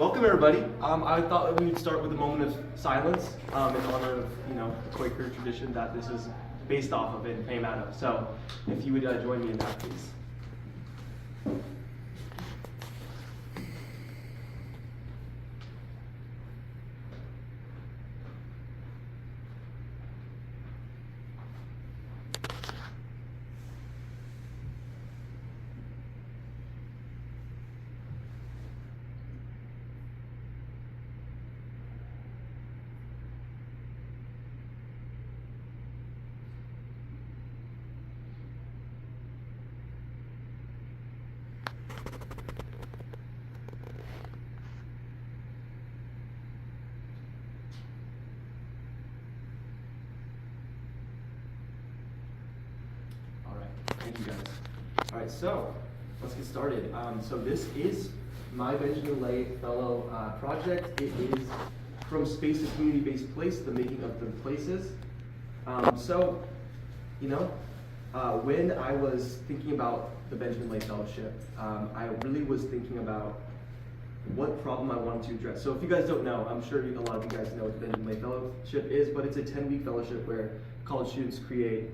Welcome everybody. I thought that we would start with a moment of silence in honor of the Quaker tradition that this is based off of and came out of. So if you would join me in that, please. Thank you guys. All right, so let's get started. So this is my Benjamin Lay Fellow project. It is From Space to Community-Based Place, the making of the places. When I was thinking about the Benjamin Lay Fellowship, I really was thinking about what problem I wanted to address. So if you guys don't know, I'm sure a lot of you guys know what the Benjamin Lay Fellowship is, but it's a 10-week fellowship where college students create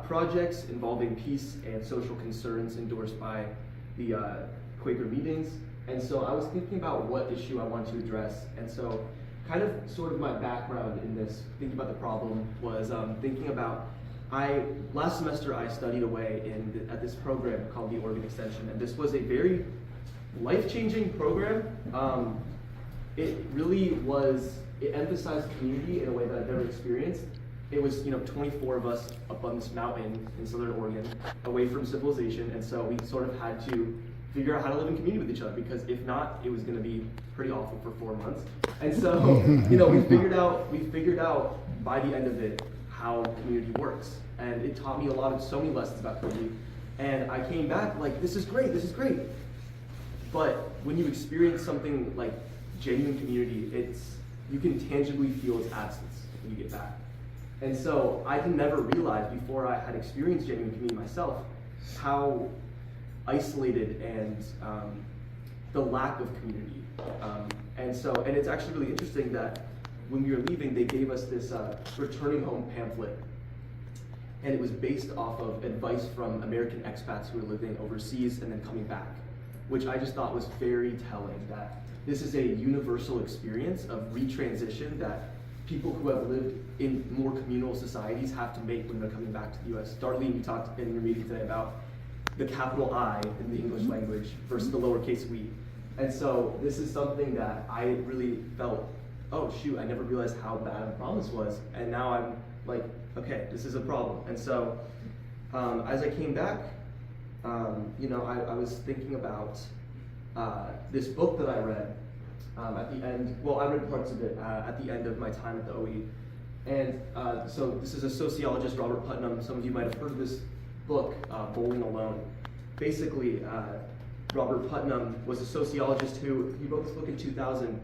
projects involving peace and social concerns endorsed by the Quaker meetings. And so I was thinking about what issue I wanted to address. And so kind of sort of my background in this, thinking about the problem, was thinking about, last semester I studied away at this program called the Oregon Extension. And this was a very life-changing program. It really was, it emphasized community in a way that I've never experienced. It was, 24 of us up on this mountain in Southern Oregon, away from civilization, and so we sort of had to figure out how to live in community with each other, because if not, it was going to be pretty awful for 4 months. And so, we figured out by the end of it how community works, and it taught me so many lessons about community. And I came back like, this is great. But when you experience something like genuine community, you can tangibly feel its absence when you get back. And so I had never realized before I had experienced genuine community myself how isolated and the lack of community. And it's actually really interesting that when we were leaving, they gave us this returning home pamphlet. And it was based off of advice from American expats who were living overseas and then coming back, which I just thought was very telling, that this is a universal experience of retransition that people who have lived in more communal societies have to make when they're coming back to the US. Darlene, you talked in your meeting today about the capital I in the English language versus the lowercase we. And so this is something that I really felt, oh shoot, I never realized how bad a problem this was. And now I'm like, okay, this is a problem. And so as I came back, I was thinking about this book that I read at the end. Well, I read parts of it at the end of my time at the OE. And so this is a sociologist, Robert Putnam. Some of you might have heard of this book, Bowling Alone. Basically, Robert Putnam was a sociologist he wrote this book in 2000,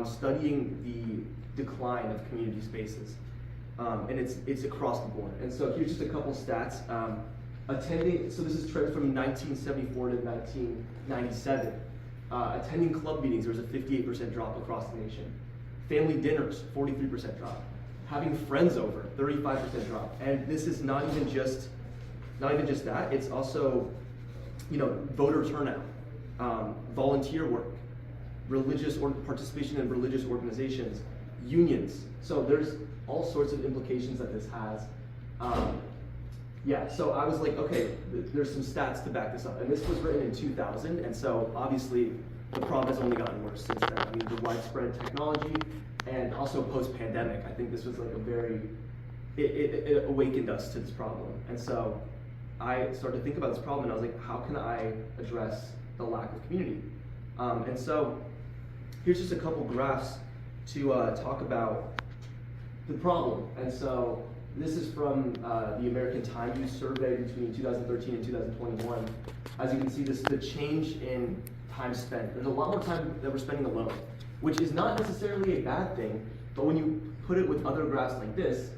studying the decline of community spaces. And it's across the board. And so here's just a couple stats. So this is trends from 1974 to 1997. Attending club meetings, there was a 58% drop across the nation. Family dinners, 43% drop. Having friends over, 35% drop. And this is not even just that. It's also, voter turnout, volunteer work, participation in religious organizations, unions. So there's all sorts of implications that this has. So I was like, okay, there's some stats to back this up. And this was written in 2000, and so obviously the problem has only gotten worse since then. I mean, the widespread technology and also post-pandemic, I think this was like it awakened us to this problem. And so I started to think about this problem, and I was like, how can I address the lack of community? And so here's just a couple graphs to talk about the problem. And so this is from the American Time Use survey between 2013 and 2021. As you can see, the change in time spent. There's a lot more time that we're spending alone, which is not necessarily a bad thing, but when you put it with other graphs like this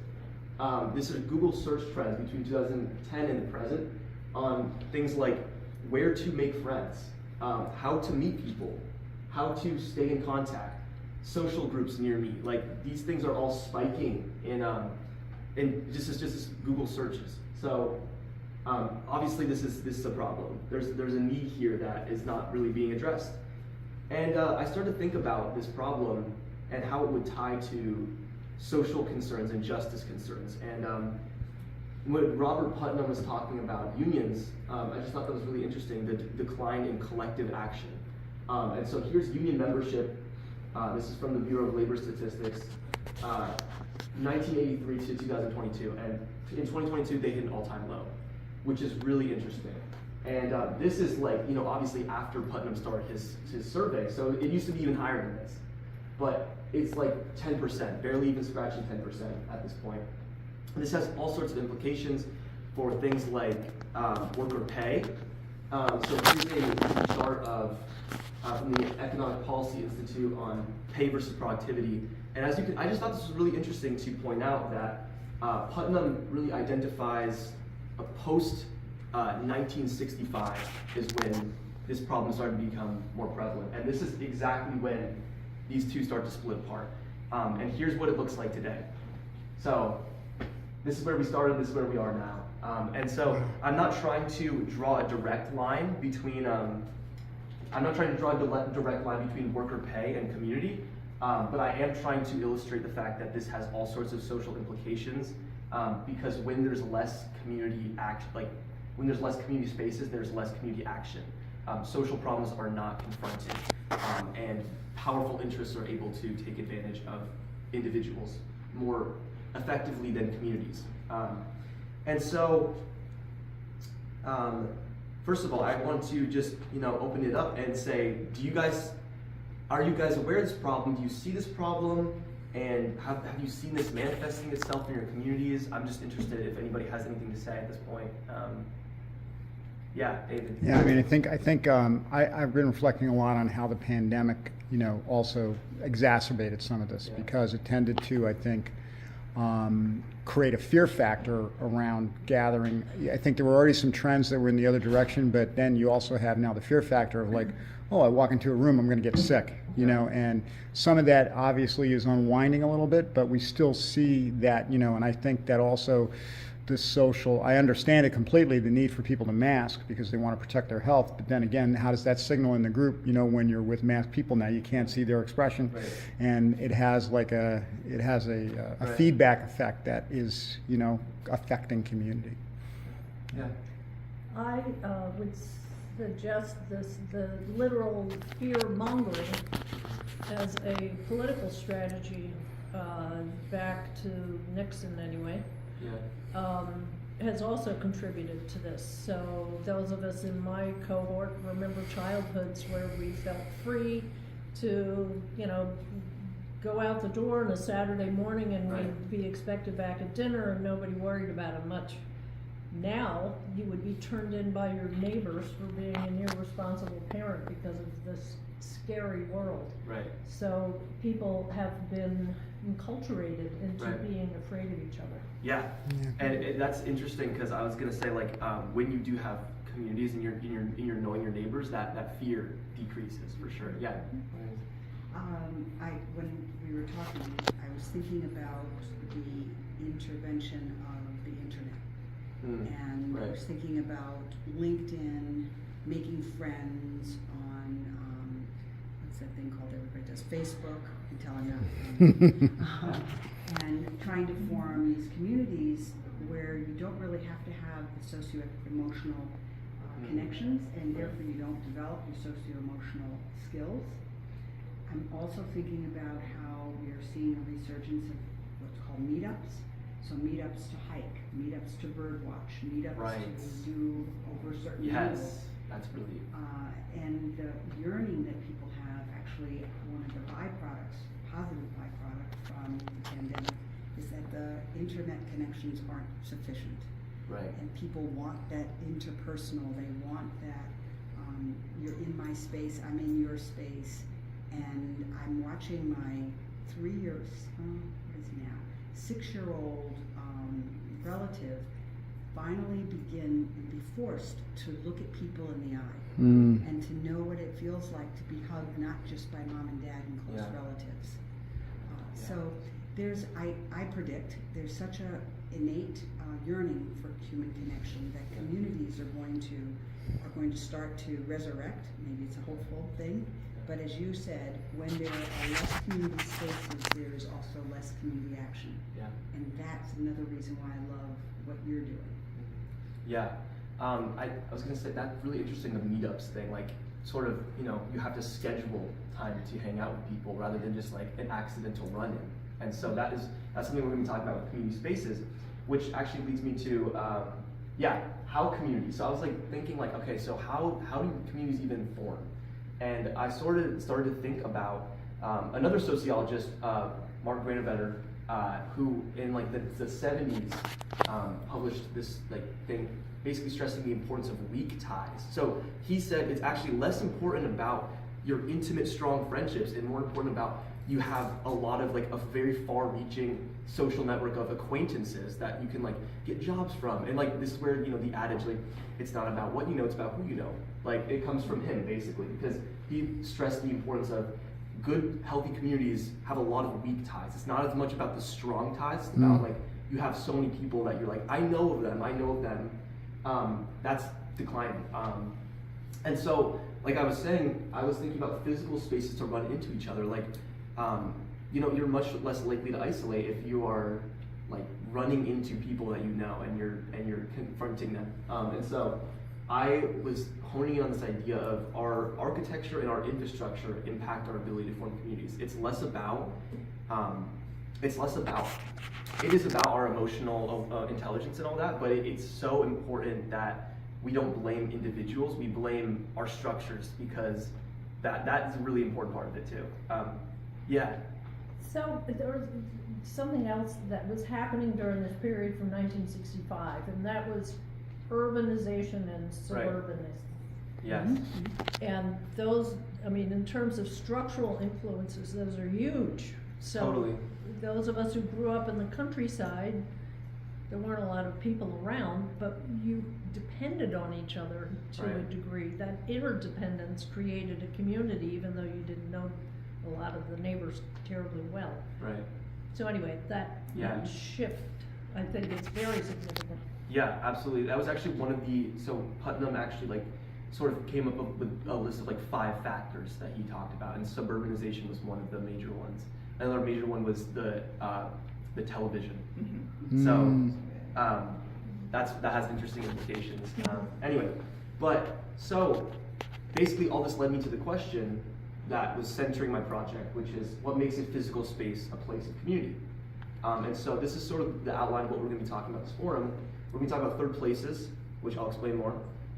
is Google search trends between 2010 and the present on things like where to make friends, how to meet people, how to stay in contact, social groups near me. Like these things are all spiking in just Google searches. So obviously this is a problem. There's a need here that is not really being addressed. And I started to think about this problem and how it would tie to social concerns and justice concerns. And when Robert Putnam was talking about unions, I just thought that was really interesting, the decline in collective action. And so here's union membership. This is from the Bureau of Labor Statistics, 1983 to 2022. And in 2022, they hit an all-time low, which is really interesting. And this is like, obviously after Putnam started his survey, so it used to be even higher than this. But it's like 10%, barely even scratching 10% at this point. This has all sorts of implications for things like worker pay. So here's a chart from the Economic Policy Institute on pay versus productivity. And as you can, I just thought this was really interesting to point out that Putnam really identifies a post 1965 is when this problem started to become more prevalent. And this is exactly when these two start to split apart. And here's what it looks like today. So this is where we started, this is where we are now. And so I'm not trying to draw a direct line between worker pay and community, but I am trying to illustrate the fact that this has all sorts of social implications, because when there's less community action, like when there's less community spaces, there's less community action. Social problems are not confronted, and powerful interests are able to take advantage of individuals more effectively than communities. And so, first of all, I want to just open it up and say, are you guys aware of this problem? Do you see this problem? And have you seen this manifesting itself in your communities? I'm just interested if anybody has anything to say at this point. Yeah, David. Yeah, I mean, I think I've been reflecting a lot on how the pandemic, also exacerbated some of this, because it tended to, I think, create a fear factor around gathering. I think there were already some trends that were in the other direction, but then you also have now the fear factor of like, oh, I walk into a room, I'm going to get sick, and some of that obviously is unwinding a little bit, but we still see that, and I think that also the social, I understand it completely, the need for people to mask because they want to protect their health, but then again, how does that signal in the group, when you're with masked people now, you can't see their expression, right. And it has a right. feedback effect that is, affecting community. Yeah. I would suggest the literal fear mongering as a political strategy, back to Nixon anyway. Yeah. Has also contributed to this. So those of us in my cohort remember childhoods where we felt free to, go out the door on a Saturday morning and right. we'd be expected back at dinner and nobody worried about it much. Now you would be turned in by your neighbors for being an irresponsible parent because of this scary world. Right. So people have been enculturated into right. being afraid of each other. Yeah, and that's interesting because I was gonna say when you do have communities and you're knowing your neighbors, that fear decreases for sure. Yeah. When we were talking, I was thinking about the intervention of the internet, and right. I was thinking about LinkedIn, making friends on what's that thing called everybody does, Facebook, until I'm not. And trying to form these communities where you don't really have to have the socio-emotional connections, and therefore you don't develop your socio-emotional skills. I'm also thinking about how we are seeing a resurgence of what's called meetups. So meetups to hike, meetups to birdwatch, meetups right. to do over certain yes, meals. That's really. And the yearning that people have, actually, one of the byproducts, positive byproduct from the pandemic, is that the internet connections aren't sufficient. Right. And people want that interpersonal, they want that, you're in my space, I'm in your space, and I'm watching my 6-year-old relative finally begin and be forced to look at people in the eye and to know what it feels like to be hugged not just by mom and dad and close relatives. So I predict there's such a innate yearning for human connection that communities are going to start to resurrect. Maybe it's a hopeful thing, but as you said, when there are less community spaces, there is also less community action. Yeah. And that's another reason why I love what you're doing. Yeah. I was gonna say that's really interesting, the meetups thing. Like, sort of, you have to schedule time to hang out with people rather than just like an accidental run-in. And so that's something we're gonna be talking about with community spaces, which actually leads me to, how communities. So I was like thinking like, okay, so how do communities even form? And I sort of started to think about another sociologist, Mark Granovetter, who in like the 70s published this like thing, basically stressing the importance of weak ties. So he said it's actually less important about your intimate, strong friendships and more important about you have a lot of like a very far-reaching social network of acquaintances that you can like get jobs from. And like this is where the adage like it's not about what you know, it's about who you know. Like it comes from him basically, because he stressed the importance of good, healthy communities have a lot of weak ties. It's not as much about the strong ties. It's about like you have so many people that you're like, I know of them. That's declining. And so, like I was saying, I was thinking about physical spaces to run into each other. Like, you're much less likely to isolate if you are like running into people that you know and you're confronting them. And so, I was honing in on this idea of our architecture and our infrastructure impact our ability to form communities. It is about our emotional intelligence and all that, but it's so important that we don't blame individuals, we blame our structures, because that is a really important part of it too. So there was something else that was happening during this period from 1965, and that was urbanization and suburbanism. Yes. And those, in terms of structural influences, those are huge. So Totally. Those of us who grew up in the countryside, there weren't a lot of people around, but you depended on each other to a degree. That interdependence created a community, even though you didn't know a lot of the neighbors terribly well. Right. So anyway, that shift, I think, is very significant. Yeah, absolutely. That was actually one of so Putnam actually like sort of came up with a list of like 5 factors that he talked about, and suburbanization was one of the major ones. Another major one was the television. So that has interesting implications. Anyway, but so basically all this led me to the question that was centering my project, which is what makes a physical space a place of community. And so this is sort of the outline of what we're going to be talking about this forum. We're going to talk about third places, which I'll explain more.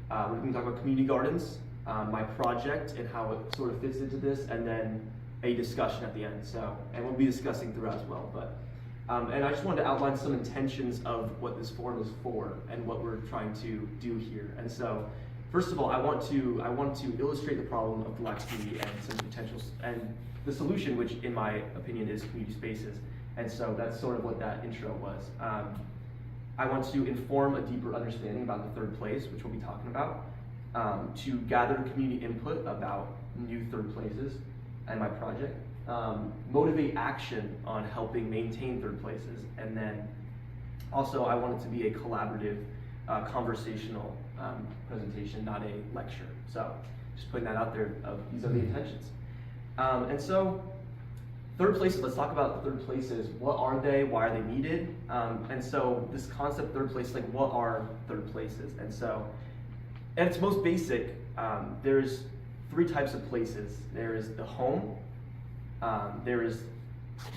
We're going to talk about community gardens, my project and how it sort of fits into this, and then a discussion at the end. And we'll be discussing throughout as well. But and I just wanted to outline some intentions of what this forum is for and what we're trying to do here. And so, first of all, I want to illustrate the problem of the Black community and some potentials and the solution, which in my opinion is community spaces. And so that's sort of what that intro was. I want to inform a deeper understanding about the third place, which we'll be talking about, to gather community input about new third places and my project, motivate action on helping maintain third places, and then also I want it to be a collaborative, conversational presentation, not a lecture. So just putting that out there, these are the intentions. And so third places, let's talk about the third places. What are they? Why are they needed? And so this concept third place, like what are third places? And so at its most basic, there's 3 types of places. There is the home, there is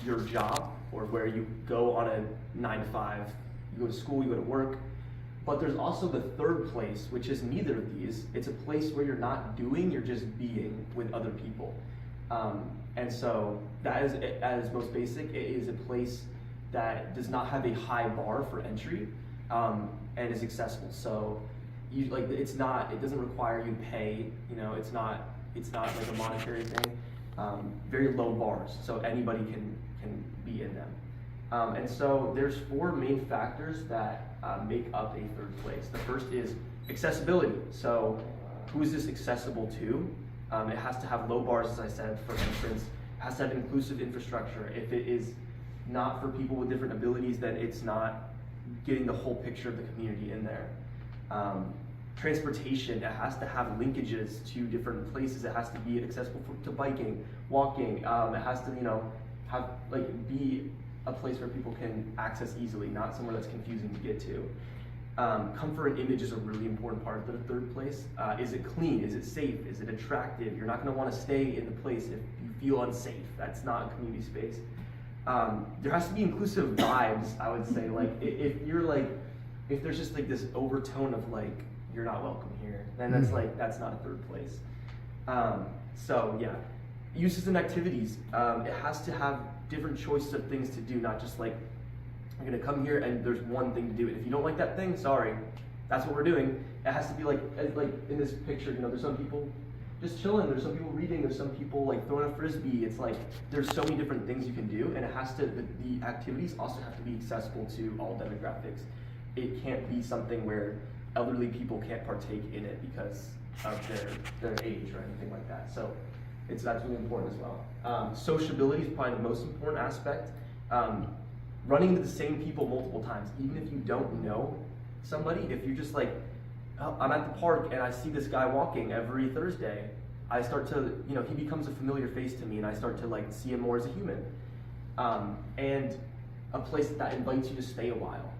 your job, or where you go on a 9 to 5, you go to school, you go to work. But there's also the third place, which is neither of these. It's a place where you're not doing, you're just being with other people. And so that is, at its most basic, it is a place that does not have a high bar for entry, and is accessible. So it doesn't require you to pay, it's not like a monetary thing. Very low bars, so anybody can be in them. And so there's 4 main factors that make up a third place. The first is accessibility. So who is this accessible to? It has to have low bars, as I said, for entrance. It has to have inclusive infrastructure. If it is not for people with different abilities, then it's not getting the whole picture of the community in there. Transportation, it has to have linkages to different places. It has to be accessible to biking, walking. It has to, have be a place where people can access easily, not somewhere that's confusing to get to. Comfort and image is a really important part of the third place. Is it clean? Is it safe? Is it attractive? You're not going to want to stay in the place if you feel unsafe. That's not a community space. There has to be inclusive vibes, I would say. Like if there's just like this overtone of like, you're not welcome here, then that's not a third place. So yeah, uses and activities. It has to have different choices of things to do, not just like, you're gonna come here and there's one thing to do. And if you don't like that thing, sorry, that's what we're doing. It has to be like in this picture, there's some people just chilling, there's some people reading, there's some people like throwing a frisbee. It's like, there's so many different things you can do, and it has to, the activities also have to be accessible to all demographics. It can't be something where elderly people can't partake in it because of their age or anything like that. So that's really important as well. Sociability is probably the most important aspect. Running into the same people multiple times, even if you don't know somebody, if you're just like, oh, I'm at the park and I see this guy walking every Thursday, I start to, he becomes a familiar face to me, and I start to like see him more as a human. And a place that invites you to stay a while.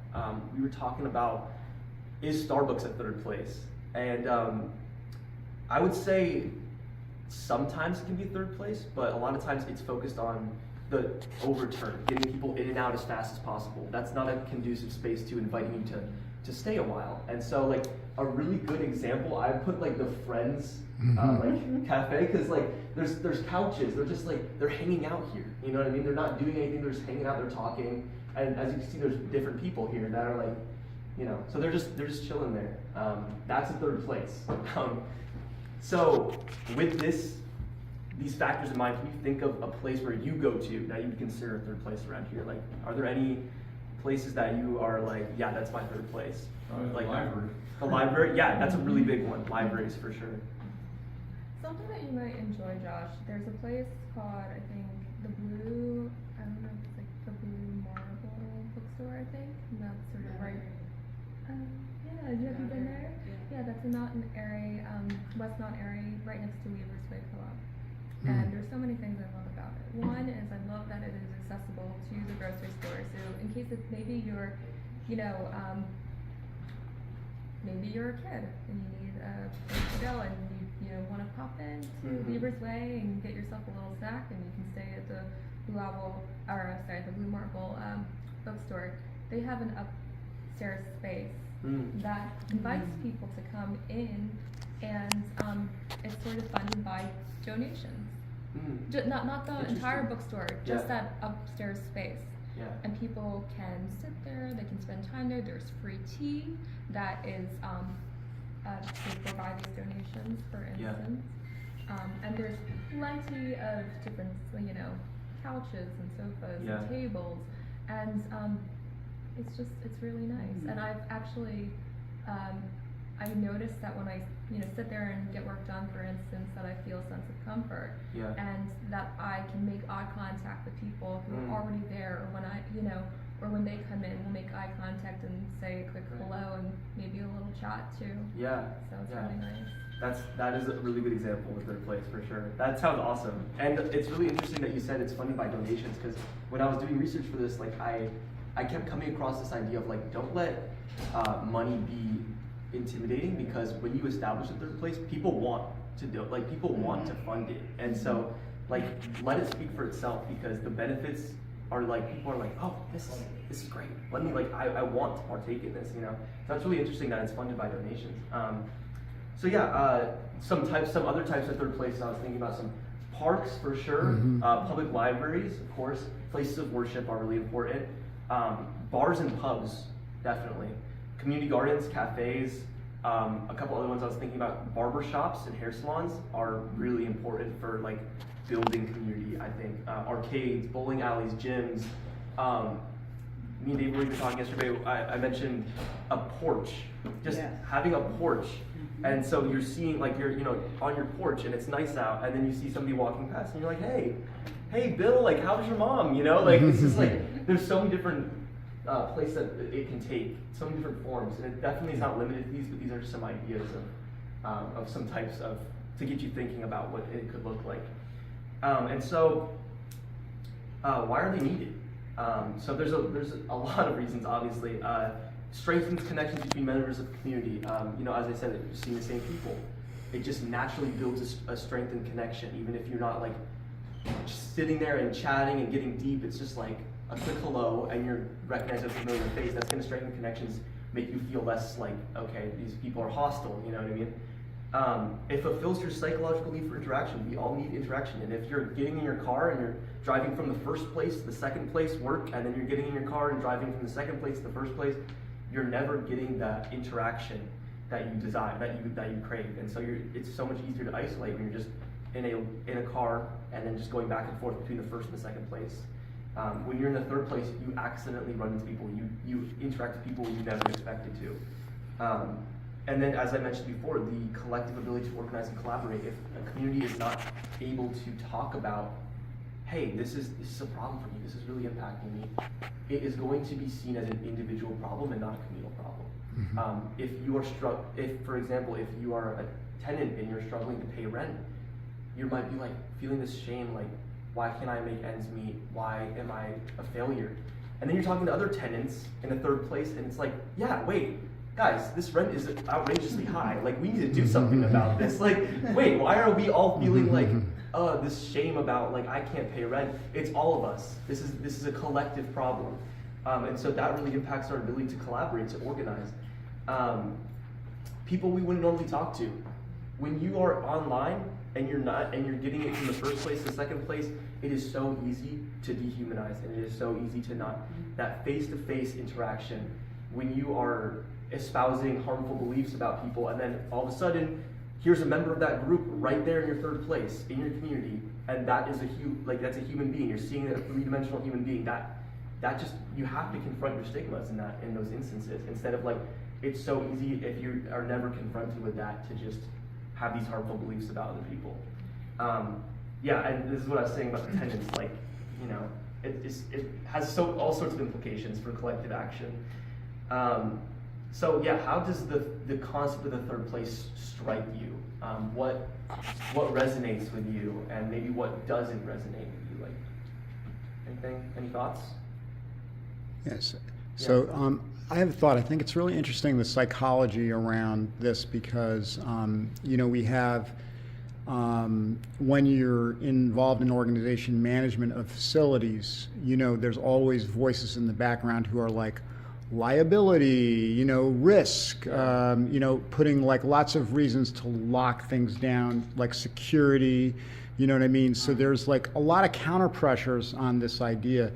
We were talking about, is Starbucks a third place? And I would say sometimes it can be third place, but a lot of times it's focused on the overturn, getting people in and out as fast as possible. That's not a conducive space to inviting you to stay a while. And so like a really good example, I put like the Friends cafe, because like there's couches, they're just like, they're hanging out here. You know what I mean? They're not doing anything, they're just hanging out, they're talking. And as you can see, there's different people here that are like, so they're just chilling there. That's a third place. So with these factors in mind, can you think of a place where you go to that you would consider a third place around here? Like, are there any places that you are like, yeah, that's my third place? Like library. The library? Yeah, that's a really big one. Libraries for sure. Something that you might enjoy, Josh. There's a place called, I think, the Blue, I don't know if it's like the Blue Marble bookstore, I think. And that's sort of right. Yeah, have you been there? Yeah, that's in Mountain Airy, West Mountain Airy, right next to Weaver's Way Co-op. And there's so many things I love about it. One is I love that it is accessible to the grocery store. So in case if maybe you're, maybe you're a kid and you need a place to go and you want to pop in to Weaver's Way and get yourself a little snack, and you can stay at the the Blue Marble bookstore. They have an upstairs space that invites people to come in, and it's sort of funded by donations. Not the entire bookstore, just that upstairs space. Yeah. And people can sit there, they can spend time there. There's free tea that is to provide these donations, for instance. And there's plenty of different, couches and sofas and tables, and it's really nice. And I've actually I noticed that when I sit there and get work done, for instance, that I feel a sense of comfort, and that I can make eye contact with people who are already there, or when or when they come in, we'll make eye contact and say a quick hello and maybe a little chat too. Yeah. So it's really nice. That is a really good example of third place for sure. That sounds awesome. And it's really interesting that you said it's funded by donations, because when I was doing research for this, like I kept coming across this idea of like, don't let money be intimidating, because when you establish a third place, people want to do it. Like, people want to fund it, and so like, let it speak for itself, because the benefits are like, people are like, oh, this is great. Let me, like, I want to partake in this, So that's really interesting that it's funded by donations. So yeah, some other types of third places I was thinking about, some parks for sure, public libraries, of course, places of worship are really important, bars and pubs, definitely. Community gardens, cafes, a couple other ones I was thinking about, barber shops and hair salons are really important for like building community, I think. Arcades, bowling alleys, gyms, me and Dave were even talking yesterday, I mentioned a porch, just Yes. having a porch. And so you're seeing, like, you're, you know, on your porch and it's nice out, and then you see somebody walking past and you're like, hey Bill, like, how's your mom, you know? Like, it's just like, there's so many different places that it can take, so many different forms, and it definitely is not limited to these, but these are just some ideas of some types of, to get you thinking about what it could look like. And so, why are they needed? So there's a lot of reasons, obviously. Strengthens connections between members of the community. You know, as I said, you're seeing the same people. It just naturally builds a strengthened connection, even if you're not like just sitting there and chatting and getting deep. It's just like a quick hello, and you're recognizing a familiar face. That's going to strengthen connections, make you feel less like, okay, these people are hostile. You know what I mean? It fulfills your psychological need for interaction. We all need interaction, and if you're getting in your car and you're driving from the first place to the second place, work, and then you're getting in your car and driving from the second place to the first place, you're never getting that interaction that you desire, that you crave. And so it's so much easier to isolate when you're just in a car and then just going back and forth between the first and the second place. When you're in the third place, you accidentally run into people. You interact with people you never expected to. And then, as I mentioned before, the collective ability to organize and collaborate. If a community is not able to talk about, hey, this is a problem for me, this is really impacting me, it is going to be seen as an individual problem and not a communal problem. Mm-hmm. If for example, if you are a tenant and you're struggling to pay rent, you might be like feeling this shame, like, why can't I make ends meet? Why am I a failure? And then you're talking to other tenants in the third place, and it's like, yeah, wait, guys, this rent is outrageously high. Like, we need to do something about this. Like, wait, why are we all feeling like this shame about, like, I can't pay rent? It's all of us. This is a collective problem. And so that really impacts our ability to collaborate, to organize. People we wouldn't normally talk to. When you are online and you're getting it from the first place to the second place, it is so easy to dehumanize, and it is so easy to not, that face-to-face interaction, when you are espousing harmful beliefs about people, and then all of a sudden, here's a member of that group right there in your third place, in your community, and that is that's a human being. You're seeing a three-dimensional human being. That just, you have to confront your stigmas in those instances, instead of, like, it's so easy if you are never confronted with that to just have these harmful beliefs about other people. Yeah, and this is what I was saying about the tenants, like, you know, it has all sorts of implications for collective action. So yeah, how does the concept of the third place strike you? What resonates with you, and maybe what doesn't resonate with you? Like, anything? Any thoughts? Yes. So I have a thought. I think it's really interesting, the psychology around this, because you know, we have when you're involved in organization management of facilities, you know, there's always voices in the background who are like, liability, you know, risk, you know, putting like lots of reasons to lock things down, like security, you know what I mean? So there's like a lot of counter pressures on this idea,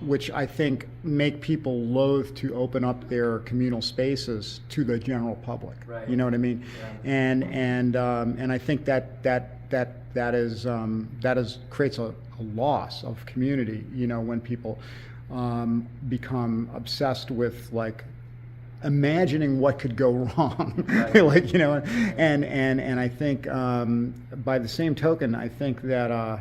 which I think make people loath to open up their communal spaces to the general public. Right. You know what I mean? Yeah. And I think that is creates a loss of community. You know, when people become obsessed with like imagining what could go wrong, right. Like, you know, and I think by the same token, I think that I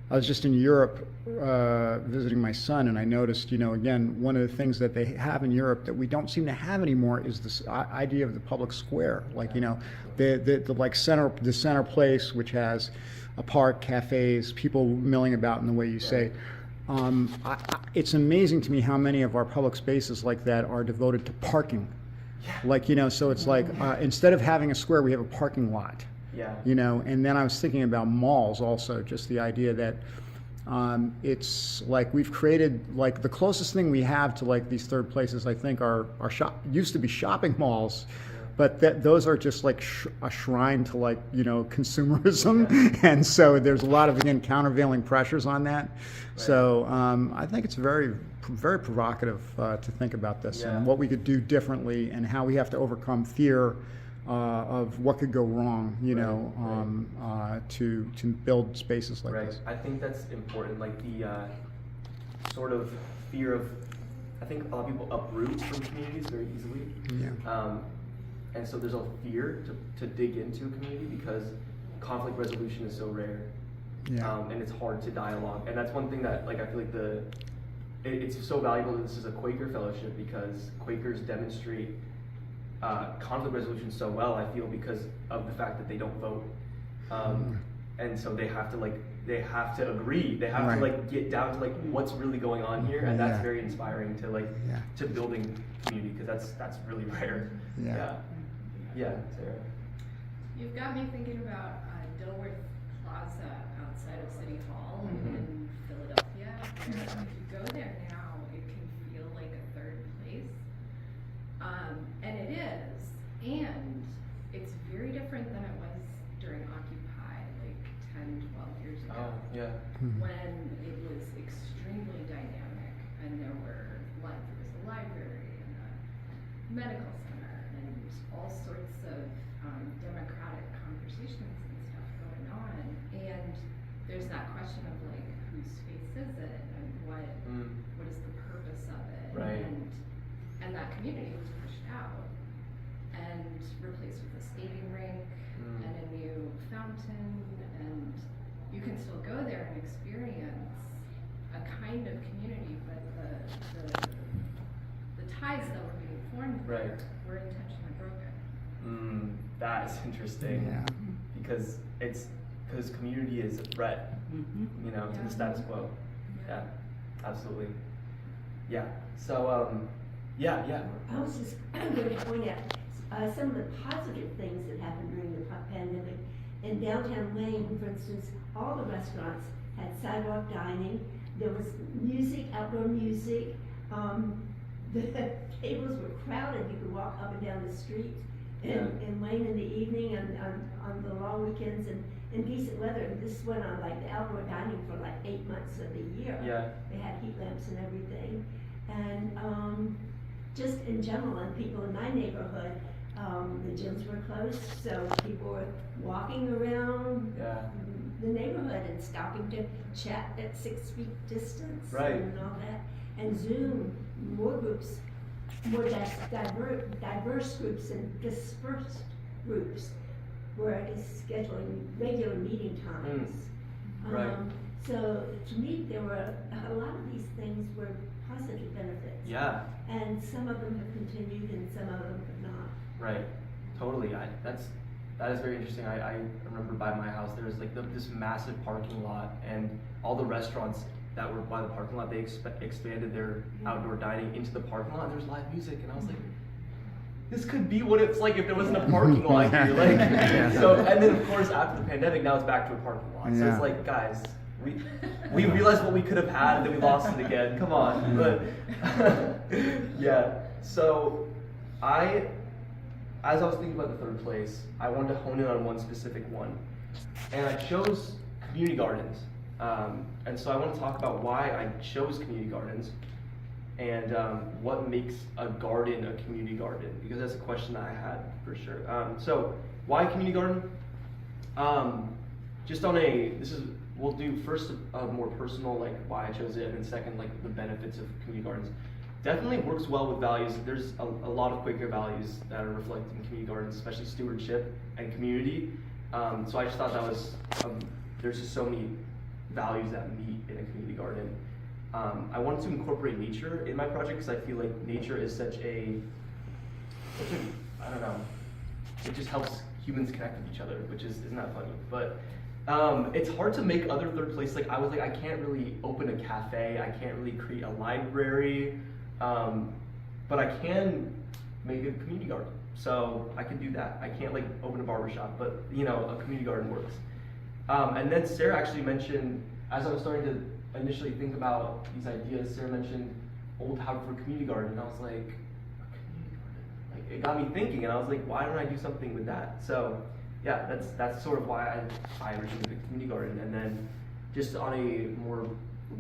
was just in Europe visiting my son, and I noticed, you know, again, one of the things that they have in Europe that we don't seem to have anymore is this idea of the public square, like, you know, the like center place, which has a park, cafes, people milling about in the way you say. It's amazing to me how many of our public spaces like that are devoted to parking. Yeah. Like, you know, so it's like instead of having a square, we have a parking lot. Yeah. You know, and then I was thinking about malls also, just the idea that it's like we've created, like, the closest thing we have to like these third places, I think, are used to be shopping malls. But those are just like a shrine to, like, you know, consumerism. Yeah. And so there's a lot of, again, countervailing pressures on that. Right. So I think it's very, very provocative to think about this, and what we could do differently, and how we have to overcome fear of what could go wrong, you know, to build spaces like this. I think that's important. Like sort of fear of, I think a lot of people uproot from communities very easily. Yeah. And so there's a fear to dig into a community because conflict resolution is so rare. Yeah. And it's hard to dialogue. And that's one thing that, like, I feel like it's so valuable that this is a Quaker fellowship because Quakers demonstrate conflict resolution so well, I feel, because of the fact that they don't vote. And so they have to agree. They have Right. to like get down to like what's really going on here, and that's Yeah. very inspiring to like Yeah. to building community because that's really rare. Yeah. Yeah, Sarah. You've got me thinking about Dilworth Plaza outside of City Hall in Philadelphia. Where if you go there now, it can feel like a third place. And it is. And it's very different than it was during Occupy, like 10, 12 years ago. Oh, yeah. When it was extremely dynamic and there was a library and a medical center and all sorts of democratic conversations and stuff going on. And there's that question of like whose space is it and what is the purpose of it? Right. And that community was pushed out and replaced with a skating rink and a new fountain, and you can still go there and experience a kind of community, but the ties that were being formed there were intentionally broken. That is interesting. Yeah. Because community is a threat, you know, to the status quo. Yeah, absolutely. Yeah. So yeah. I was just going to point out some of the positive things that happened during the pandemic. In downtown Wayne, for instance, all the restaurants had sidewalk dining. There was music, outdoor music. The tables were crowded. You could walk up and down the street in Wayne in the evening and on the long weekends and in decent weather. And this went on like the outdoor dining for like 8 months of the year. Yeah. They had heat lamps and everything. And just in general, and people in my neighborhood, the gyms were closed, so people were walking around the neighborhood and stopping to chat at 6 feet distance and all that. And Zoom, more groups, more diverse groups and dispersed groups were scheduling regular meeting times. So to me, there were a lot of these things were positive benefits. Yeah. And some of them have continued and some of them have not. Right. Totally. That is very interesting. I remember by my house there was like this massive parking lot, and all the restaurants that were by the parking lot, they expanded their outdoor dining into the parking lot. There's live music, and I was like, this could be what it's like if there wasn't a parking lot here. Like, so, and then of course after the pandemic, now it's back to a parking lot. So it's like, guys, we realized what we could have had, and then we lost it again. Come on. But yeah. So as I was thinking about the third place, I wanted to hone in on one specific one, and I chose community gardens. And so I want to talk about why I chose community gardens and what makes a garden a community garden, because that's a question that I had for sure. So why community garden? We'll do first a more personal, like why I chose it, and then second, like the benefits of community gardens. Definitely works well with values. There's a lot of Quaker values that are reflected in community gardens, especially stewardship and community. So I just thought that was, there's just so many values that meet in a community garden. I wanted to incorporate nature in my project because I feel like nature is such a, I don't know, it just helps humans connect with each other, which isn't that funny? But it's hard to make other third place. Like I was like, I can't really open a cafe, I can't really create a library, but I can make a community garden. So I can do that. I can't like open a barbershop, but you know, a community garden works. And then Sarah actually mentioned, as I was starting to initially think about these ideas, Sarah mentioned Old Haverford Community Garden, and I was like, a community garden? Like it got me thinking, and I was like, why don't I do something with that? So yeah, that's sort of why I originally picked community garden. And then just on a more,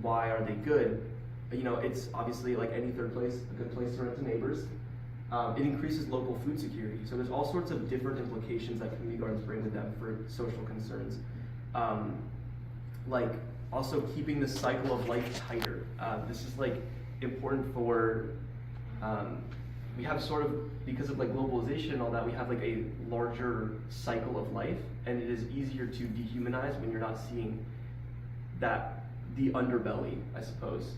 why are they good? You know, it's obviously like any third place, a good place to rent to neighbors. It increases local food security. So there's all sorts of different implications that community gardens bring with them for social concerns. Like also keeping the cycle of life tighter. This is like important for, we have sort of, because of like globalization and all that, we have like a larger cycle of life, and it is easier to dehumanize when you're not seeing that, the underbelly, I suppose.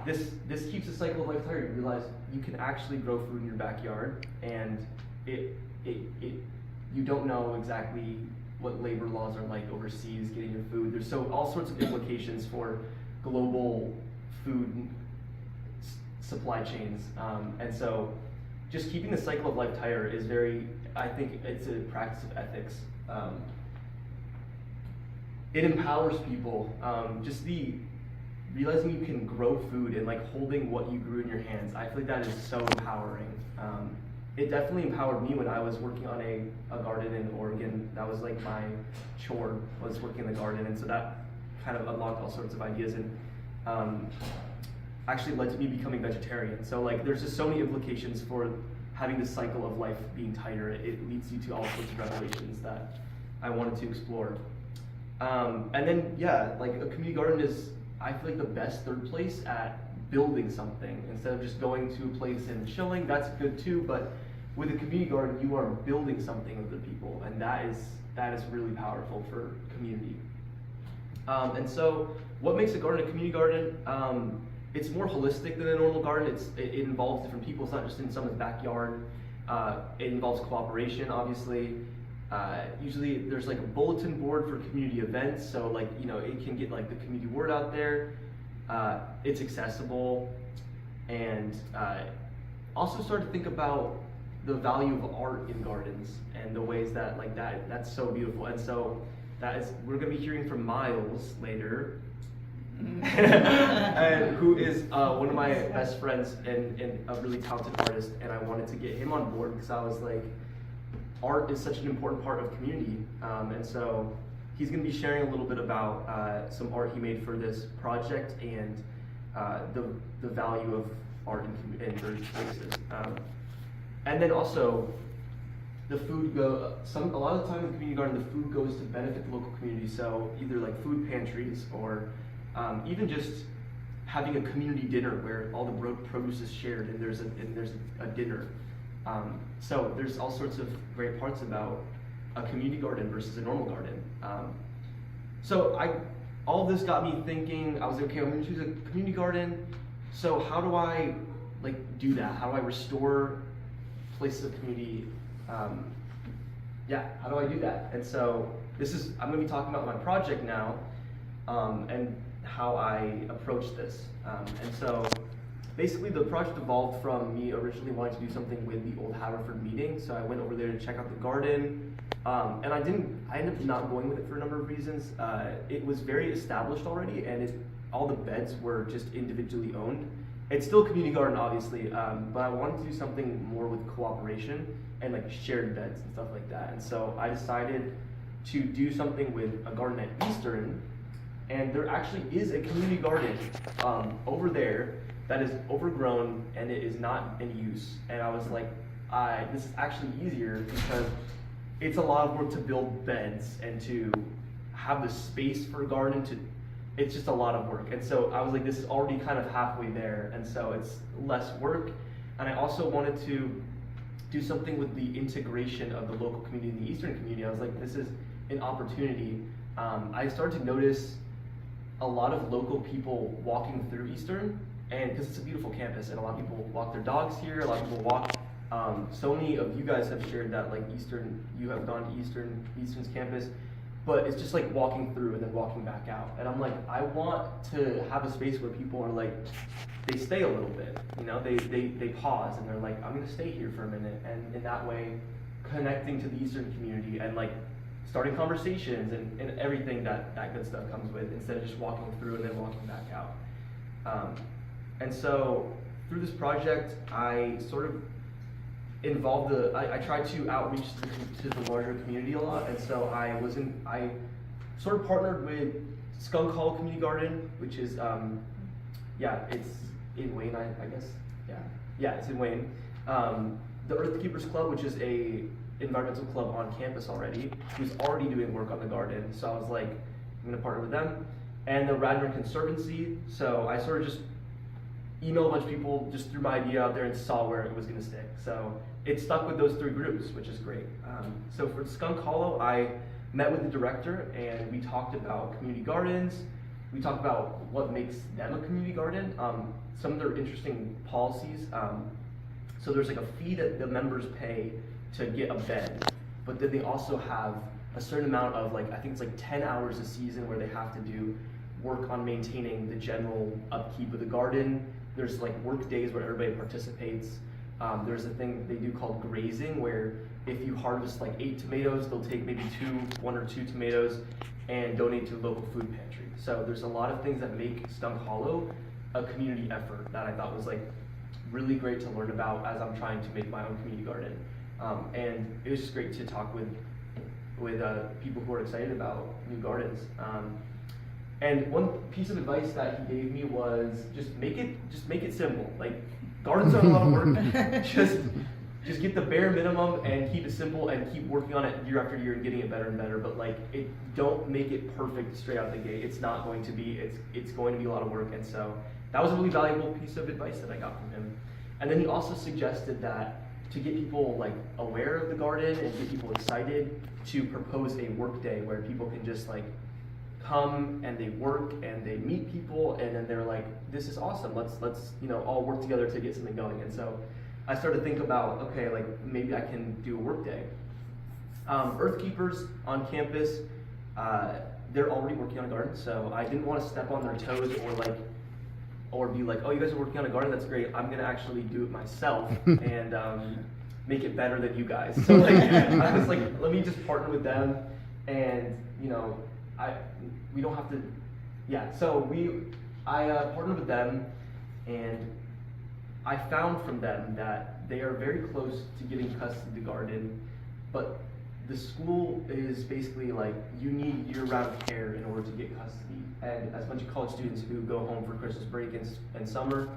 This keeps the cycle of life tighter. You realize you can actually grow food in your backyard, and you don't know exactly what labor laws are like overseas getting your food. There's all sorts of implications for global food supply chains, and so just keeping the cycle of life tighter is I think it's a practice of ethics. It empowers people, just the realizing you can grow food and like holding what you grew in your hands. I feel like that is so empowering. It definitely empowered me when I was working on a garden in Oregon. That was like my chore, was working in the garden, and so that kind of unlocked all sorts of ideas, and actually led to me becoming vegetarian. So like there's just so many implications for having the cycle of life being tighter. It leads you to all sorts of revelations that I wanted to explore. And then yeah, like a community garden is, I feel like, the best third place at building something instead of just going to a place and chilling. That's good too, but with a community garden, you are building something with other people, and that is really powerful for community. And so, what makes a garden a community garden? It's more holistic than a normal garden. It involves different people. It's not just in someone's backyard. It involves cooperation, obviously. Usually there's like a bulletin board for community events, so like, you know, it can get like the community word out there. It's accessible, and also start to think about the value of art in gardens and the ways that like that's so beautiful. And so we're gonna be hearing from Miles later. And who is one of my best friends and a really talented artist, and I wanted to get him on board because I was like, art is such an important part of community, and so he's going to be sharing a little bit about some art he made for this project and the value of art in various places. And then also, the food a lot of the time in the community garden, the food goes to benefit the local community. So either like food pantries or even just having a community dinner where all the produce is shared and there's a dinner. So there's all sorts of great parts about a community garden versus a normal garden. So all this got me thinking. I was like, okay, I'm gonna choose a community garden. So how do I like do that? How do I restore places of community? How do I do that? And so I'm gonna be talking about my project now, and how I approach this. And so basically the project evolved from me originally wanting to do something with the old Haverford meeting. So I went over there to check out the garden, and I ended up not going with it for a number of reasons. It was very established already, and all the beds were just individually owned. It's still a community garden, obviously, but I wanted to do something more with cooperation and like shared beds and stuff like that. And so I decided to do something with a garden at Eastern, and there actually is a community garden over there that is overgrown and it is not in use. And I was like, this is actually easier because it's a lot of work to build beds and to have the space for a garden it's just a lot of work. And so I was like, this is already kind of halfway there, and so it's less work. And I also wanted to do something with the integration of the local community and the Eastern community. I was like, this is an opportunity. I started to notice a lot of local people walking through Eastern, and because it's a beautiful campus and a lot of people walk their dogs here, a lot of people walk. So many of you guys have shared that like you have gone to Eastern's campus, but it's just like walking through and then walking back out. And I'm like, I want to have a space where people are like, they stay a little bit, you know, they pause and they're like, I'm gonna stay here for a minute, and in that way, connecting to the Eastern community and like starting conversations and everything that good stuff comes with, instead of just walking through and then walking back out. And so through this project, I sort of involved I tried to outreach to the larger community a lot, and so I sort of partnered with Skunk Hollow Community Garden, which is it's in Wayne, I guess. Yeah, it's in Wayne. The Earth Keepers Club, which is a environmental club on campus already, who's already doing work on the garden. So I was like, I'm I'm gonna partner with them. And the Radnor Conservancy, so I sort of just emailed a bunch of people, just threw my idea out there and saw where it was gonna stick. So it stuck with those 3 groups, which is great. So for Skunk Hollow, I met with the director and we talked about community gardens. We talked about what makes them a community garden, some of their interesting policies. So there's like a fee that the members pay to get a bed, but then they also have a certain amount of I think it's 10 hours a season where they have to do work on maintaining the general upkeep of the garden. There's work days where everybody participates. There's a thing they do called grazing, where if you harvest 8 tomatoes, they'll take maybe 1 or 2 tomatoes and donate to a local food pantry. So there's a lot of things that make Skunk Hollow a community effort that I thought was really great to learn about as I'm trying to make my own community garden. And it was just great to talk with people who are excited about new gardens. And one piece of advice that he gave me was just make it simple. Gardens are a lot of work. just get the bare minimum and keep it simple and keep working on it year after year and getting it better and better. But don't make it perfect straight out the gate. It's not going to be. It's going to be a lot of work. And so that was a really valuable piece of advice that I got from him. And then he also suggested that to get people aware of the garden and get people excited, to propose a work day where people can just come and they work and they meet people and then they're this is awesome, let's all work together to get something going. And so I started to think about, okay, maybe I can do a work day. Earth Keepers on campus, they're already working on a garden, so I didn't want to step on their toes or be oh, you guys are working on a garden, that's great, I'm gonna actually do it myself and make it better than you guys. So I was let me just partner with them, and we don't have to, so I partnered with them, and I found from them that they are very close to giving custody of the garden, but the school is basically you need year-round care in order to get custody. And as a bunch of college students who go home for Christmas break and summer,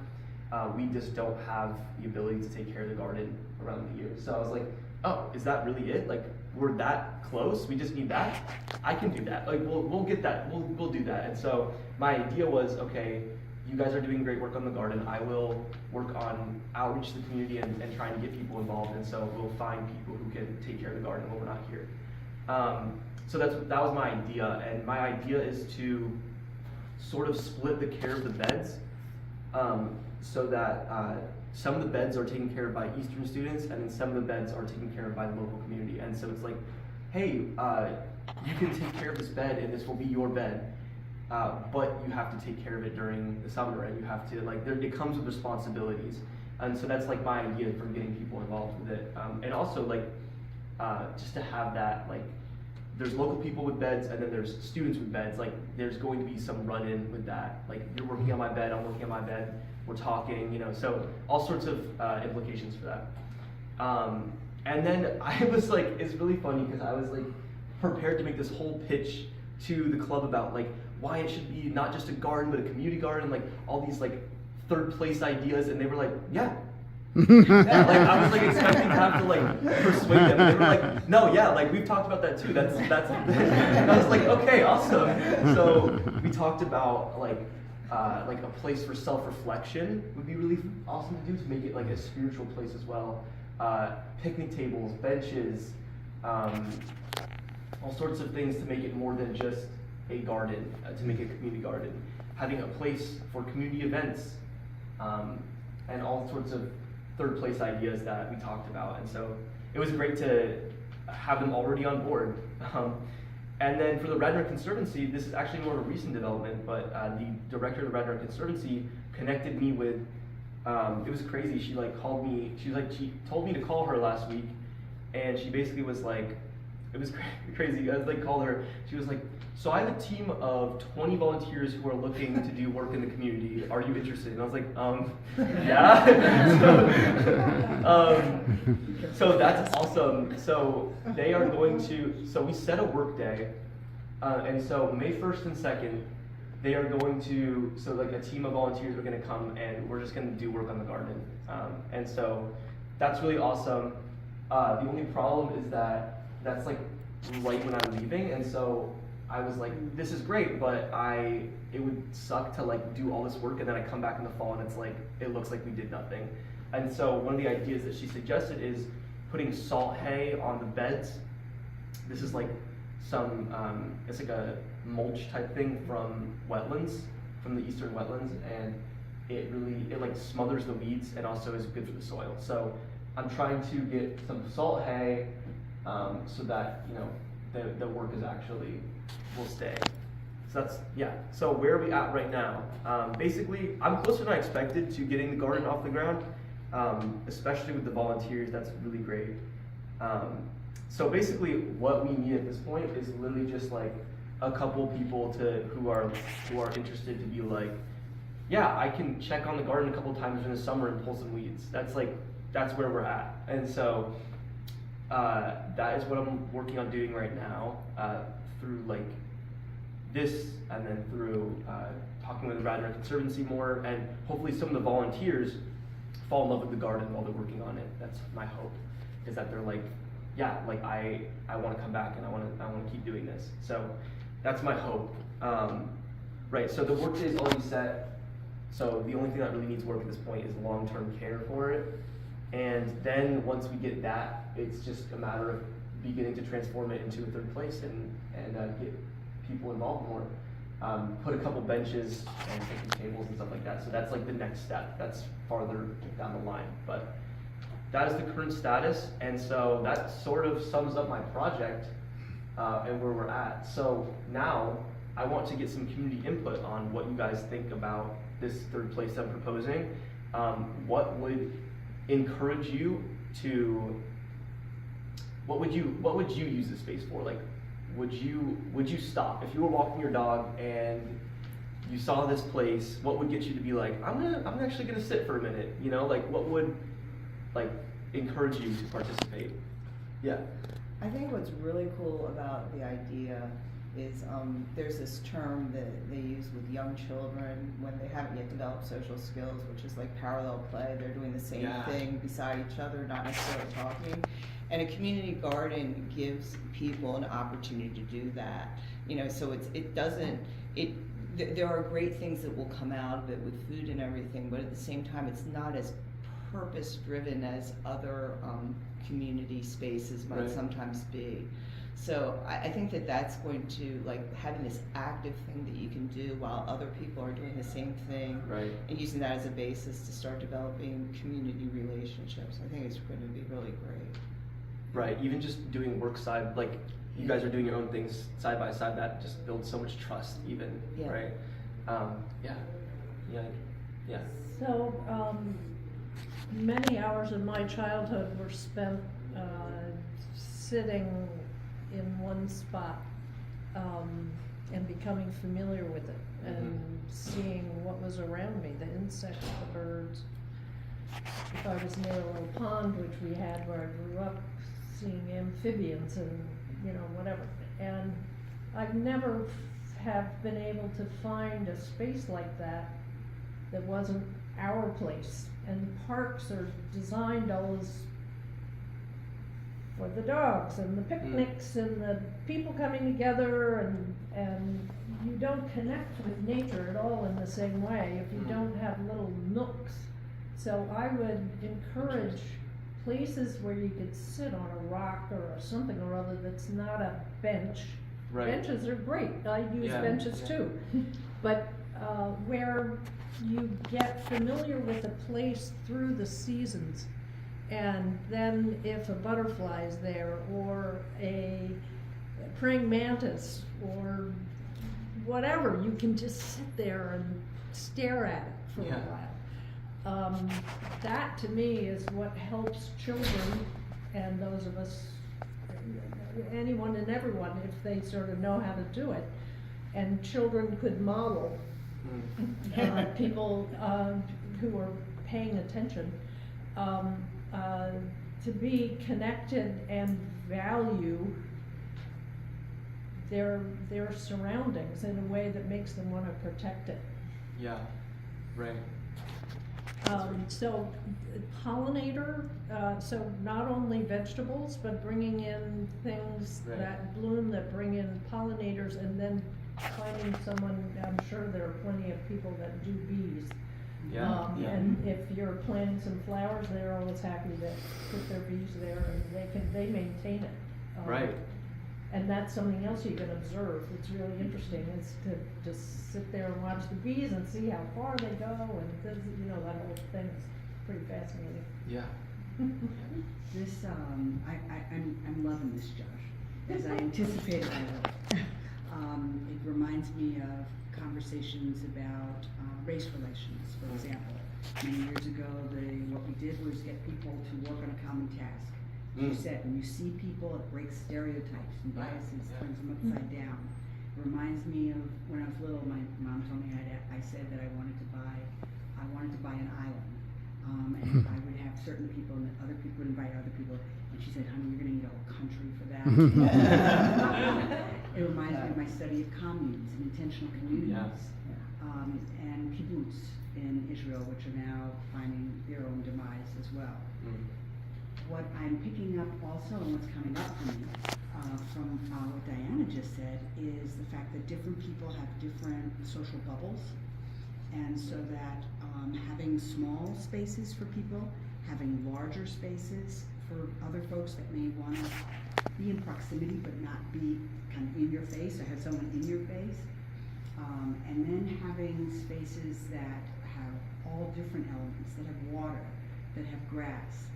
we just don't have the ability to take care of the garden around the year. So I was oh, is that really it? We're that close? We just need that? I can do that. We'll get that. We'll do that. And so my idea was, okay, you guys are doing great work on the garden. I will work on outreach to the community and trying to get people involved. And so we'll find people who can take care of the garden when we're not here. So that was my idea. And my idea is to sort of split the care of the beds, so that some of the beds are taken care of by Eastern students, and then some of the beds are taken care of by the local community. And so it's hey, you can take care of this bed and this will be your bed, but you have to take care of it during the summer, and you have to it comes with responsibilities. And so that's my idea for getting people involved with it, and also just to have that there's local people with beds and then there's students with beds. There's going to be some run-in with that. You're working on my bed, I'm working on my bed, we're talking, so all sorts of implications for that. And then I was it's really funny because I was prepared to make this whole pitch to the club about why it should be not just a garden but a community garden, all these third place ideas, and they were yeah. Yeah, I was expecting to have to persuade them. And they were no, we've talked about that too. That's. And I was okay, awesome. So we talked about a place for self-reflection would be really awesome to do, to make it a spiritual place as well. Picnic tables, benches, all sorts of things to make it more than just a garden, to make it a community garden. Having a place for community events, and all sorts of third place ideas that we talked about. And so it was great to have them already on board. And then for the Radnor Conservancy, this is actually more of a recent development, but the director of the Radnor Conservancy connected me with, it was crazy, she called me, she told me to call her last week, and she basically was it was crazy. I called her. She was so I have a team of 20 volunteers who are looking to do work in the community. Are you interested? And I was yeah. So that's awesome. So they are going to, so we set a work day. And so May 1st and 2nd, they are going to, so a team of volunteers are going to come and we're just going to do work on the garden. And so that's really awesome. The only problem is that that's right when I'm leaving, and so I was like, this is great, but it would suck to like do all this work and then I come back in the fall and it's like, it looks like we did nothing. And so one of the ideas that she suggested is putting salt hay on the beds. This is like it's like a mulch type thing from wetlands, from the eastern wetlands, and it like smothers the weeds and also is good for the soil. So I'm trying to get some salt hay so that, you know, the work is actually will stay. So that's, yeah. So where are we at right now? Basically, I'm closer than I expected to getting the garden off the ground, especially with the volunteers. That's really great. So basically, what we need at this point is literally just like a couple people who are interested to be like, yeah, I can check on the garden a couple times in the summer and pull some weeds. That's where we're at. And so that is what I'm working on doing right now through like this, and then through talking with the Radnor Conservancy more, and hopefully some of the volunteers fall in love with the garden while they're working on it. That's my hope, is that they're like, yeah, like I want to come back and I want to keep doing this. So that's my hope. Right. So the work day is already set. So the only thing that really needs work at this point is long-term care for it. And then once we get that, it's just a matter of beginning to transform it into a third place and get people involved more. Put a couple benches and picnic tables and stuff like that. So that's like the next step. That's farther down the line. But that is the current status. And so that sort of sums up my project and where we're at. So now I want to get some community input on what you guys think about this third place I'm proposing. What would encourage you to, what would you use the space for? Like, would you stop if you were walking your dog and you saw this place? What would get you to be like, I'm actually gonna sit for a minute? You know, like what would like encourage you to participate? Yeah. I think what's really cool about the idea is there's this term that they use with young children when they haven't yet developed social skills, which is like parallel play. They're doing the same thing beside each other, not necessarily talking. And a community garden gives people an opportunity to do that. You know, so there are great things that will come out of it with food and everything, but at the same time, it's not as purpose-driven as other community spaces might sometimes be. So I think that that's going to, like, having this active thing that you can do while other people are doing the same thing, and using that as a basis to start developing community relationships. I think it's going to be really great. Right, even just doing work side, like you guys are doing your own things side by side, that just builds so much trust even, right? Yeah. So, many hours of my childhood were spent sitting in one spot and becoming familiar with it and seeing what was around me, the insects, the birds. If I was near a little pond, which we had where I grew up, seeing amphibians and, you know, whatever. And I've never have been able to find a space like that that wasn't our place. And parks are designed always for the dogs and the picnics and the people coming together, and you don't connect with nature at all in the same way if you don't have little nooks. So I would encourage places where you could sit on a rock or something or other that's not a bench. Benches are great. I use benches too. But where you get familiar with the place through the seasons, and then if a butterfly is there or a praying mantis or whatever, you can just sit there and stare at it for a while. That to me is what helps children and those of us, anyone and everyone, if they sort of know how to do it. And children could model people who are paying attention to be connected and value their surroundings in a way that makes them want to protect it. Yeah, right. So pollinator, so not only vegetables, but bringing in things Right. that bloom, that bring in pollinators, and then finding someone, I'm sure there are plenty of people that do bees. Yeah, yeah. And if you're planting some flowers, they're always happy to put their bees there, and they maintain it. Right. And that's something else you can observe. It's really interesting, is to just sit there and watch the bees and see how far they go, and that whole thing is pretty fascinating. Yeah. This, I'm loving this, Josh, as I anticipated I would. It reminds me of conversations about race relations, for example. Many years ago, what we did was get people to work on a common task. She said, when you see people, it breaks stereotypes and biases, turns them upside down. It reminds me of when I was little, my mom told me I said that I wanted to buy an island. And I would have certain people, and other people would invite other people. And she said, honey, you're gonna need a whole country for that. It reminds me of my study of communes and intentional communities. And kibbutz in Israel, which are now finding their own demise as well. What I'm picking up also, and what's coming up for me, from what Diana just said, is the fact that different people have different social bubbles. And so that having small spaces for people, having larger spaces for other folks that may want to be in proximity but not be kind of in your face, or have someone in your face. And then having spaces that have all different elements, that have water, that have grass.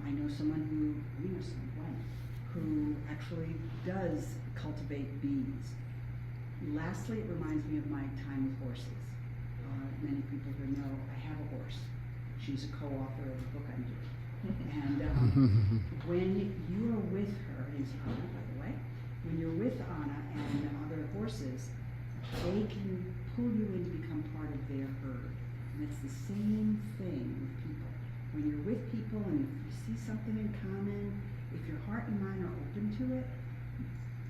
I know someone who actually does cultivate bees. Lastly, it reminds me of my time with horses. Many people who know I have a horse. She's a co-author of the book I'm doing. And when you are with her, and it's Anna, by the way, when you're with Anna and other horses, they can pull you in to become part of their herd. And it's the same thing with people. When you're with people and if you see something in common, if your heart and mind are open to it,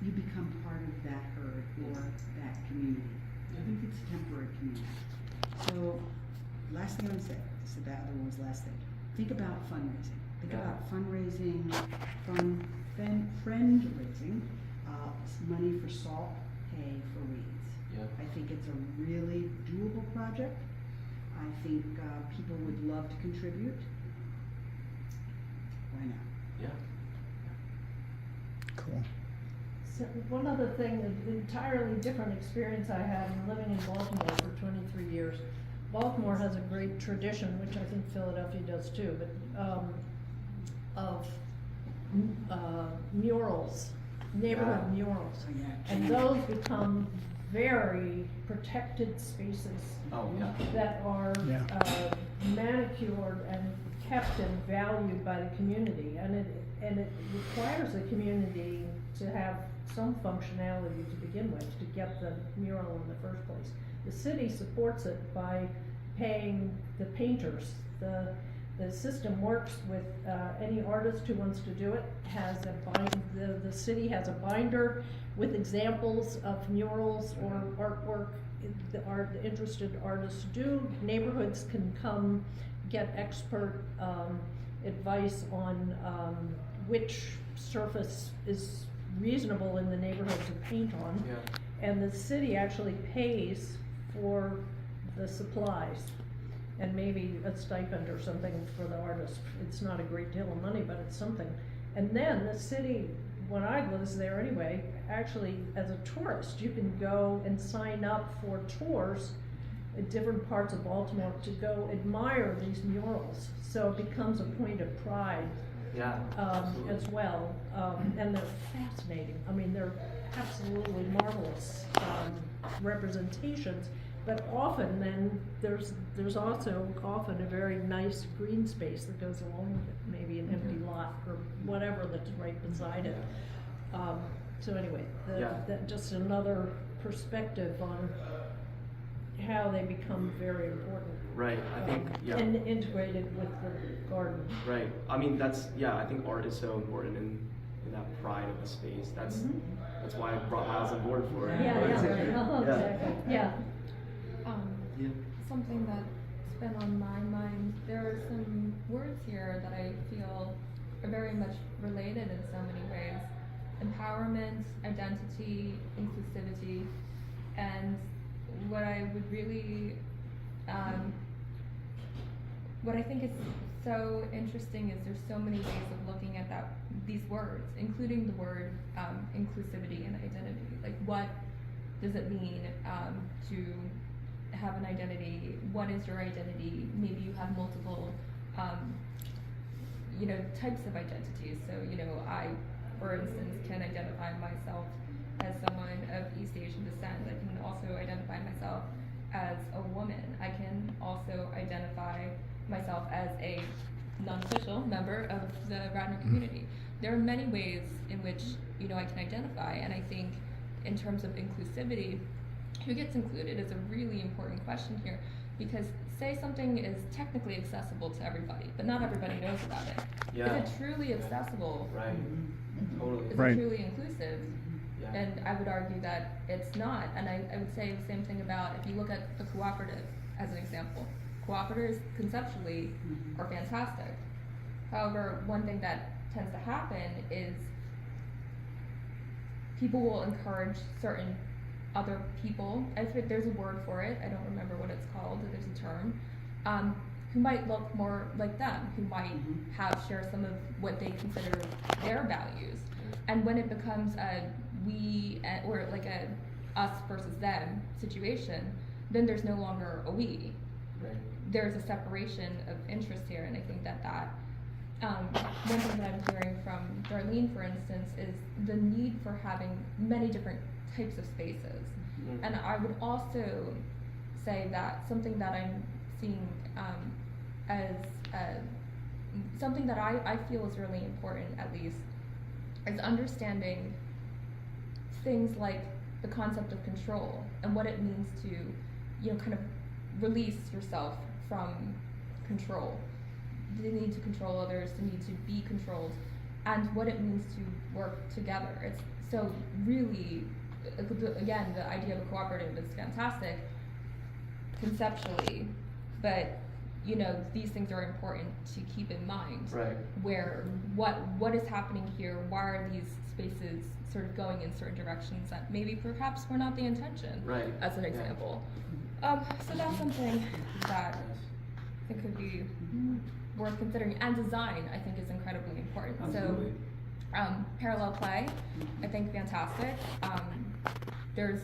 you become part of that herd or that community. Even if it's a temporary community. So, last thing I would say, I said that other one was last thing. Think about fundraising. Think about fundraising, friend-raising, money for salt, hay for weeds. I think it's a really doable project. I think people would love to contribute. Why not? Cool. So one other thing, an entirely different experience I had in living in Baltimore for 23 years. Baltimore has a great tradition, which I think Philadelphia does too, but of murals, neighborhood murals. And those become very protected spaces that are manicured and kept and valued by the community. And it requires the community to have some functionality to begin with, to get the mural in the first place. The city supports it by paying the painters. The system works with any artist who wants to do it. The city has a binder with examples of murals or artwork the interested artists do. Neighborhoods can come get expert advice on which surface is reasonable in the neighborhood to paint on. And the city actually pays for the supplies and maybe a stipend or something for the artist. It's not a great deal of money, but it's something. And then the city, when I was there anyway, actually as a tourist, you can go and sign up for tours in different parts of Baltimore to go admire these murals. So it becomes a point of pride as well. And they're fascinating. I mean, they're absolutely marvelous representations. But often then there's also often a very nice green space that goes along with it, maybe an empty lot or whatever that's right beside it. So anyway, that just another perspective on how they become very important. Right, I think, And integrated with the garden. Right, I mean, I think art is so important in that pride of the space. That's why I brought Miles on board for it. Exactly. Something that been on my mind, there are some words here that I feel are very much related in so many ways. Empowerment, identity, inclusivity, and what I would really, what I think is so interesting is there's so many ways of looking at these words, including the word inclusivity and identity. Like, what does it mean to have an identity? What is your identity? Maybe you have multiple, types of identities. So, I, for instance, can identify myself as someone of East Asian descent. I can also identify myself as a woman. I can also identify myself as a non-official member of the Radnor community. There are many ways in which, I can identify, and I think in terms of inclusivity, who gets included is a really important question here, because say something is technically accessible to everybody, but not everybody knows about it. Yeah. Is it truly accessible? Right. Totally. Is Right. it truly inclusive? Yeah. And I would argue that it's not. And I would say the same thing about if you look at the cooperative as an example. Cooperatives conceptually are fantastic. However, one thing that tends to happen is people will encourage certain other people, I think there's a word for it, I don't remember what it's called, there's a term, who might look more like them, who might share some of what they consider their values. And when it becomes a we, or like a us versus them situation, then there's no longer a we. Right. There's a separation of interest here, and I think that one thing that I'm hearing from Darlene, for instance, is the need for having many different types of spaces. And I would also say that something that I'm seeing as something that I feel is really important, at least, is understanding things like the concept of control and what it means to, kind of release yourself from control. The need to control others, the need to be controlled, and what it means to work together. It's so really, again, the idea of a cooperative is fantastic conceptually, but these things are important to keep in mind. Right. Where what is happening here? Why are these spaces sort of going in certain directions that maybe perhaps were not the intention? Right. As an Yeah. example. So that's something that I think could be worth considering. And design, I think, is incredibly important. Absolutely. So, parallel play, I think fantastic. There's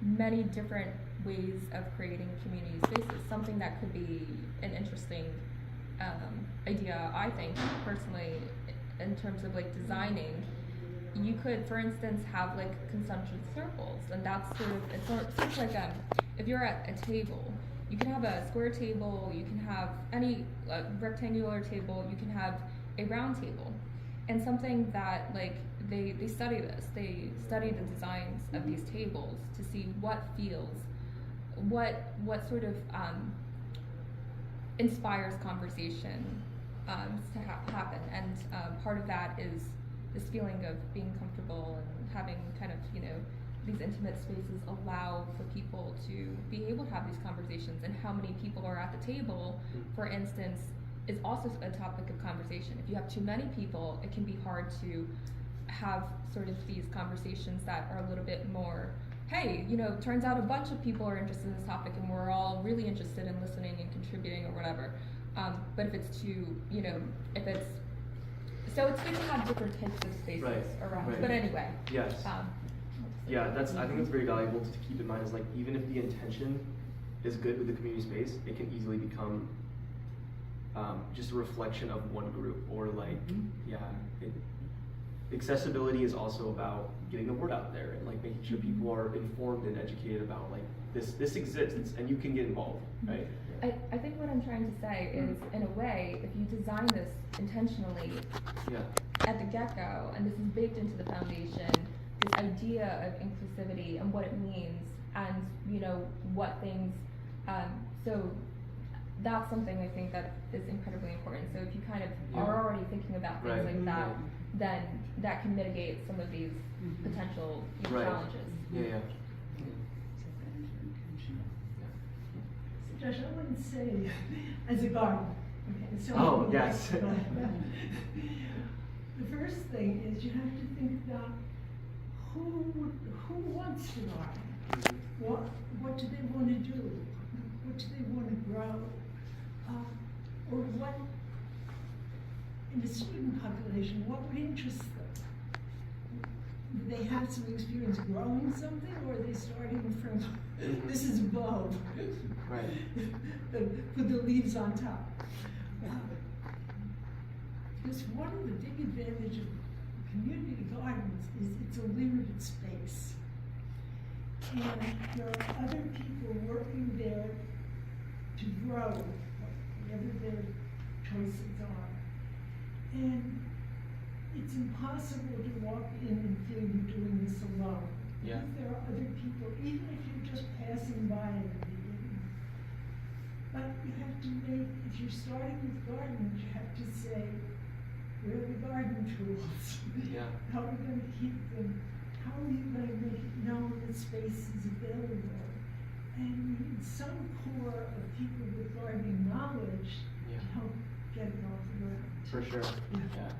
many different ways of creating community spaces. Something that could be an interesting idea, I think, personally, in terms of like designing. You could, for instance, have like consumption circles, and that's it's sort of like if you're at a table, you can have a square table, you can have any rectangular table, you can have a round table. And something that they study this, they study the designs of these tables to see what feels, what sort of inspires conversation to happen. And part of that is this feeling of being comfortable and having kind of, these intimate spaces allow for people to be able to have these conversations. And how many people are at the table, for instance, is also a topic of conversation. If you have too many people, it can be hard to have sort of these conversations that are a little bit more, hey, turns out a bunch of people are interested in this topic and we're all really interested in listening and contributing or whatever. But if it's too, so it's good to have different types of spaces around. Right. But anyway. Yes. Yeah, I think that's very valuable to keep in mind, is even if the intention is good with the community space, it can easily become just a reflection of one group, or accessibility is also about getting the word out there and making sure people are informed and educated about this exists and you can get involved, right? I think what I'm trying to say is, in a way, if you design this intentionally at the get-go, and this is baked into the foundation, this idea of inclusivity and what it means, and what things, so that's something I think that is incredibly important. So if you kind of are already thinking about things like that, then that can mitigate some of these potential challenges. Yeah. Josh, I wouldn't say as a gardener. Okay, so Oh, yes. The first thing is you have to think about who wants to garden. What do they want to do? What do they want to grow? Or what, in the student population, what would interest them? Do they have some experience growing something, or are they starting from, this is above? Right. Put the leaves on top. Because one of the big advantages of community gardens is it's a limited space. And there are other people working there to grow, whatever their choices are. And it's impossible to walk in and feel you're doing this alone. Yeah. Because there are other people, even if you're just passing by in the beginning. But you have to make, if you're starting with gardens, you have to say, where are the garden tools? Yeah. How are we going to keep them? How are you going to make it known that space is available? And you need some core of people with gardening knowledge Yeah. to help get it off the ground. For sure. Yeah. Yeah.